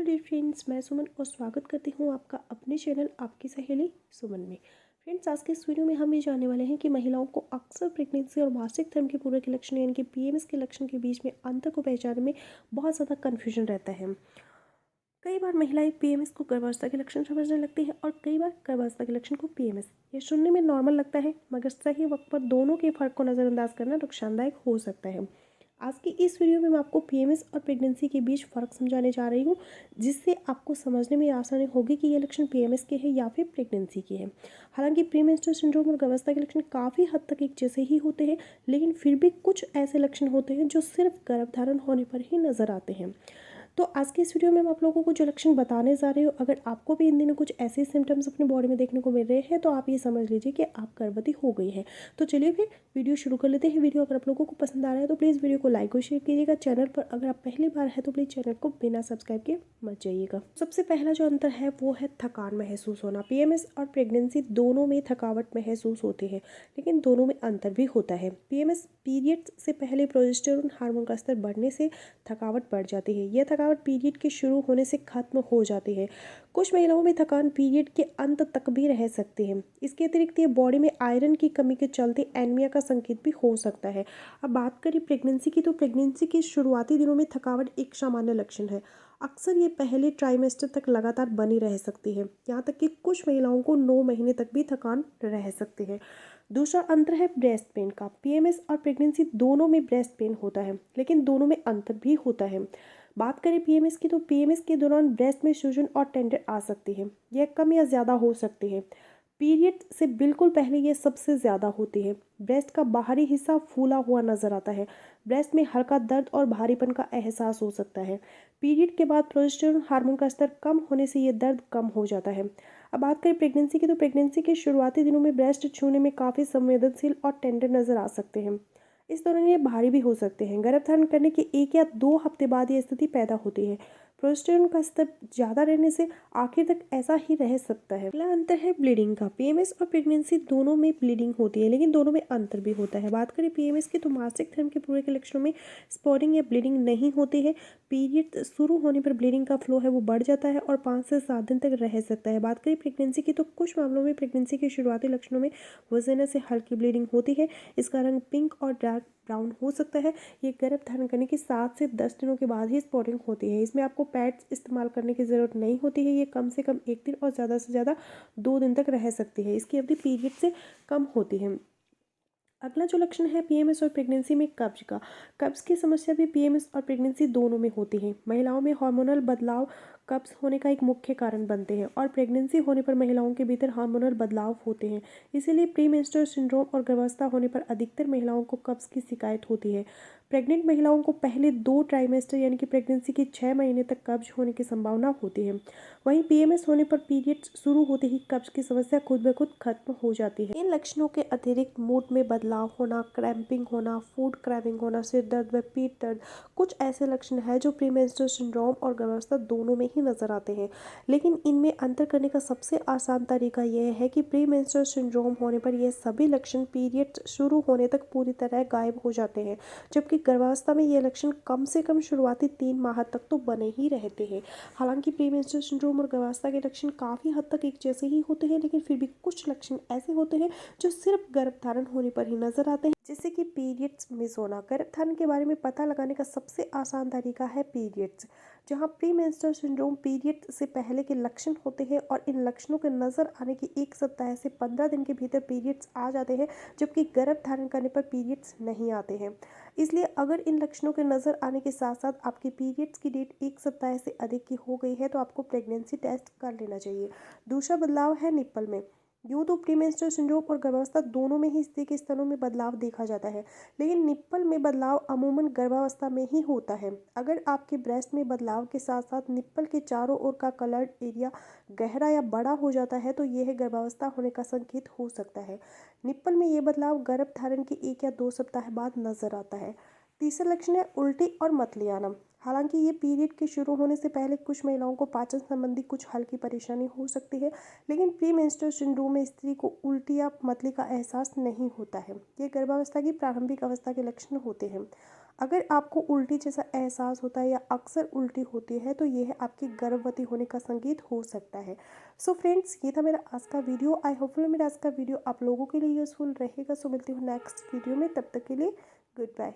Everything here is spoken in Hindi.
डियर फ्रेंड्स, मैं सुमन और स्वागत करती हूँ आपका अपने चैनल आपकी सहेली सुमन में। फ्रेंड्स, आज के इस वीडियो में हम ये जानने वाले हैं कि महिलाओं को अक्सर प्रेगनेंसी और मासिक धर्म के पूर्व के लक्षण यानी कि पीएमएस के लक्षण के बीच में अंतर को पहचानने में बहुत ज़्यादा कन्फ्यूजन रहता है। कई बार महिलाएं पीएमएस को गर्भावस्था के लक्षण समझने लगती हैं और कई बार गर्भावस्था के लक्षण को पीएमएस। ये सुनने में नॉर्मल लगता है, मगर सही वक्त पर दोनों के फर्क को नज़रअंदाज करना नुकसानदायक हो सकता है। आज की इस वीडियो में मैं आपको पीएमएस और प्रेगनेंसी के बीच फ़र्क समझाने जा रही हूँ, जिससे आपको समझने में आसानी होगी कि ये लक्षण पीएमएस के हैं या फिर प्रेगनेंसी के हैं। हालांकि प्रीमेंस्ट्रुअल सिंड्रोम और गर्भावस्था के लक्षण काफ़ी हद तक एक जैसे ही होते हैं, लेकिन फिर भी कुछ ऐसे लक्षण होते हैं जो सिर्फ गर्भधारण होने पर ही नज़र आते हैं। तो आज के इस वीडियो में मैं आप लोगों को जो लक्षण बताने जा रही हूँ, अगर आपको भी इन दिनों कुछ ऐसे सिम्टम्स अपने बॉडी में देखने को मिल रहे हैं तो आप ये समझ लीजिए कि आप गर्भवती हो गई हैं। तो चलिए फिर वीडियो शुरू कर लेते हैं। वीडियो अगर आप लोगों को पसंद आ रहा है तो प्लीज़ वीडियो को लाइक और शेयर कीजिएगा। चैनल पर अगर आप पहली बार है तो प्लीज़ चैनल को बिना सब्सक्राइब किए मत जाइएगा। सबसे पहला जो अंतर है वो है थकान महसूस होना। पीएमएस और प्रेगनेंसी दोनों में थकावट महसूस होती है, लेकिन दोनों में अंतर भी होता है। पीएमएस पीरियड से पहले प्रोजेस्टेरोन हार्मोन का स्तर बढ़ने से थकावट बढ़ जाती है। यह थकावट पीरियड के शुरू होने से खत्म हो जाती है। कुछ महिलाओं में थकान पीरियड के अंत तक भी रह सकती है। इसके अतिरिक्त ये बॉडी में आयरन की कमी के चलते एनीमिया का संकेत भी हो सकता है। अब बात करें प्रेगनेंसी की, तो प्रेगनेंसी के शुरुआती दिनों में थकावट एक सामान्य लक्षण है। अक्सर ये पहले ट्राइमेस्टर तक लगातार बनी रह सकती है, यहाँ तक कि कुछ महिलाओं को 9 महीने तक भी थकान रह सकती है। दूसरा अंतर है ब्रेस्ट पेन का। पीएमएस और प्रेगनेंसी दोनों में ब्रेस्ट पेन होता है, लेकिन दोनों में अंतर भी होता है। बात करें पीएमएस की, तो पीएमएस के दौरान ब्रेस्ट में सूजन और टेंडर आ सकती है। यह कम या ज़्यादा हो सकती है। पीरियड से बिल्कुल पहले ये सबसे ज़्यादा होती है। ब्रेस्ट का बाहरी हिस्सा फूला हुआ नजर आता है। ब्रेस्ट में हल्का दर्द और भारीपन का एहसास हो सकता है। पीरियड के बाद प्रोजेस्टेरोन हार्मोन का स्तर कम होने से ये दर्द कम हो जाता है। अब बात करें प्रेगनेंसी की, तो प्रेगनेंसी के शुरुआती दिनों में ब्रेस्ट छूने में काफ़ी संवेदनशील और टेंडर नजर आ सकते हैं। इस दौरान ये भारी भी हो सकते हैं। गर्भधारण करने के 1 या 2 हफ्ते बाद ये स्थिति पैदा होती है। प्रोजेस्टेरोन का स्तर ज़्यादा रहने से आखिर तक ऐसा ही रह सकता है। अगला अंतर है ब्लीडिंग का। पीएमएस और प्रेगनेंसी दोनों में ब्लीडिंग होती है, लेकिन दोनों में अंतर भी होता है। बात करें पीएमएस की, तो मासिक धर्म के पूरे के लक्षणों में स्पॉटिंग या ब्लीडिंग नहीं होती है। पीरियड शुरू होने पर ब्लीडिंग का फ्लो है वो बढ़ जाता है और 5 से 7 दिन तक रह सकता है। बात करें प्रेगनेंसी की, तो कुछ मामलों में प्रेगनेंसी के शुरुआती लक्षणों में वजन से हल्की ब्लीडिंग होती है। इसका रंग पिंक और डार्क ब्राउन हो सकता है। ये गर्भ धारण करने के 7 से 10 दिनों के बाद ही स्पॉटिंग होती है। इसमें आपको पैड्स इस्तेमाल करने की ज़रूरत नहीं होती है। ये कम से कम 1 दिन और ज़्यादा से ज़्यादा 2 दिन तक रह सकती है। इसकी अवधि पीरियड से कम होती है। अगला जो लक्षण है पीएमएस और प्रेगनेंसी में कब्ज का। कब्ज की समस्या भी पीएमएस और प्रेगनेंसी दोनों में होती है। महिलाओं में हार्मोनल बदलाव कब्ज होने का एक मुख्य कारण बनते हैं और प्रेगनेंसी होने पर महिलाओं के भीतर हार्मोनल बदलाव होते हैं। इसीलिए प्रीमेंस्ट्रुअल सिंड्रोम और गर्भावस्था होने पर अधिकतर महिलाओं को कब्ज की शिकायत होती है। प्रेग्नेंट महिलाओं को पहले 2 ट्राइमेस्टर यानी कि प्रेगनेंसी के 6 महीने तक कब्ज होने की संभावना होती है। वहीं पीएमएस होने पर पीरियड शुरू होते ही कब्ज की समस्या खुद ब खुद खत्म हो जाती है। इन लक्षणों के अतिरिक्त मूड में बदलाव होना, क्रैम्पिंग होना, फूड क्रैविंग होना, सिर दर्द व पीठ दर्द कुछ ऐसे लक्षण हैं जो प्रीमेंस्ट्रुअल सिंड्रोम और गर्भावस्था दोनों में ही नजर आते हैं। लेकिन इनमें अंतर करने का सबसे आसान तरीका यह है कि प्रीमेंस्ट्रुअल सिंड्रोम होने पर यह सभी लक्षण पीरियड शुरू होने तक पूरी तरह गायब हो जाते हैं, जबकि गर्भावस्था में ये लक्षण कम से कम शुरुआती 3 माह तक तो बने ही रहते हैं। हालांकि प्रीमेंस्ट्रुअल सिंड्रोम और गर्भावस्था के लक्षण काफ़ी हद तक एक जैसे ही होते हैं, लेकिन फिर भी कुछ लक्षण ऐसे होते हैं जो सिर्फ गर्भधारण होने पर ही नजर आते हैं, जैसे कि पीरियड्स मिस होना। गर्भधारण के बारे में पता लगाने का सबसे आसान तरीका है पीरियड्स। जहाँ प्रीमेंस्ट्रुअल सिंड्रोम पीरियड से पहले के लक्षण होते हैं और इन लक्षणों के नजर आने के 1 सप्ताह से 15 दिन के भीतर पीरियड्स आ जाते हैं, जबकि गर्भ धारण करने पर पीरियड्स नहीं आते हैं। इसलिए अगर इन लक्षणों के नज़र आने के साथ साथ आपकी पीरियड्स की डेट 1 सप्ताह से अधिक की हो गई है तो आपको प्रेगनेंसी टेस्ट कर लेना चाहिए। दूसरा बदलाव है निप्पल में। यूँ तो प्रीमेंस्ट्रुअल सिंड्रोम और गर्भावस्था दोनों में ही स्त्री के स्तनों में बदलाव देखा जाता है, लेकिन निप्पल में बदलाव अमूमन गर्भावस्था में ही होता है। अगर आपके ब्रेस्ट में बदलाव के साथ साथ निप्पल के चारों ओर का कलर्ड एरिया गहरा या बड़ा हो जाता है तो यह गर्भावस्था होने का संकेत हो सकता है। निप्पल में ये बदलाव गर्भ धारण के 1 या 2 सप्ताह बाद नजर आता है। तीसरा लक्षण है उल्टी और मतली आना। हालांकि ये पीरियड के शुरू होने से पहले कुछ महिलाओं को पाचन संबंधी कुछ हल्की परेशानी हो सकती है, लेकिन प्रीमेंस्ट्रुअल सिंड्रोम में स्त्री को उल्टी या मतली का एहसास नहीं होता है। ये गर्भावस्था की प्रारंभिक अवस्था के लक्षण होते हैं। अगर आपको उल्टी जैसा एहसास होता है या अक्सर उल्टी होती है तो ये है आपके गर्भवती होने का संकेत हो सकता है। सो फ्रेंड्स, ये था मेरा आज का वीडियो। आई होपफुल मेरा आज का वीडियो आप लोगों के लिए यूज़फुल रहेगा। सो मिलती हूँ नेक्स्ट वीडियो में, तब तक के लिए गुड बाय।